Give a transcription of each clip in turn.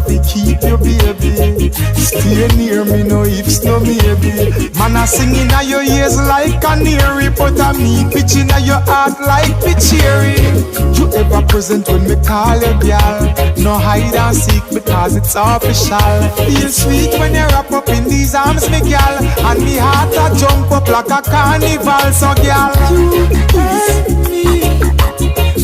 fi keep you, baby. Stay near me, no ifs, no maybe. Man a singing at your ears like canary, but a me pitching at your heart like cherry. You ever present when me call you, girl? No hide and seek because it's official. Feel sweet when you wrap up in these arms, me girl, and me heart a jump up like a carnival. So girl, you and me,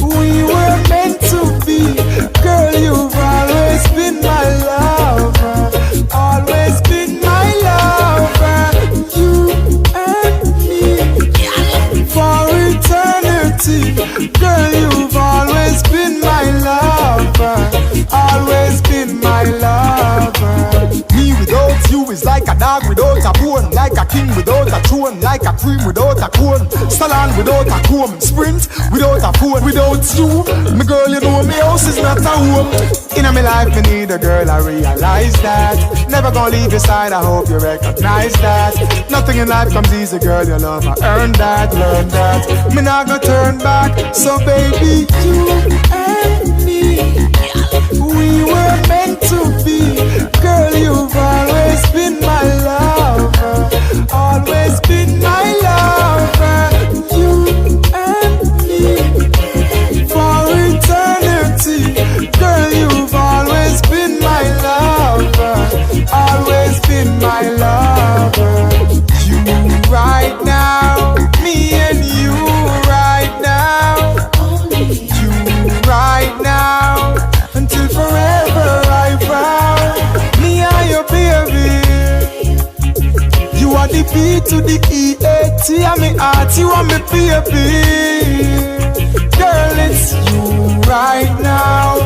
we were meant to be. Girl, you've always been my lover, always been my lover. You and me, for eternity. Girl, you've always been my lover, always been my lover. Me without you is like a dog without a bone, like a king without a throne, like a cream without a cone, salon without a comb, sprint without a phone. Without you, me girl, you know me house is not a home. In my life, me need a girl, I realize that. Never gonna leave your side, I hope you recognize that. Nothing in life comes easy, girl, your love, I earned that, learned that. Me not gonna turn back, so baby, you and me, we were meant to be. Girl, you've always been my lover, always been my lover. You and me, for eternity. Girl, you've always been my lover, always been my lover. You right now, me and you right now. You right now, until forever I vow. Me and your baby, you are the B to the E-A-T. I'm me heart, you are me baby. Girl, it's you right now.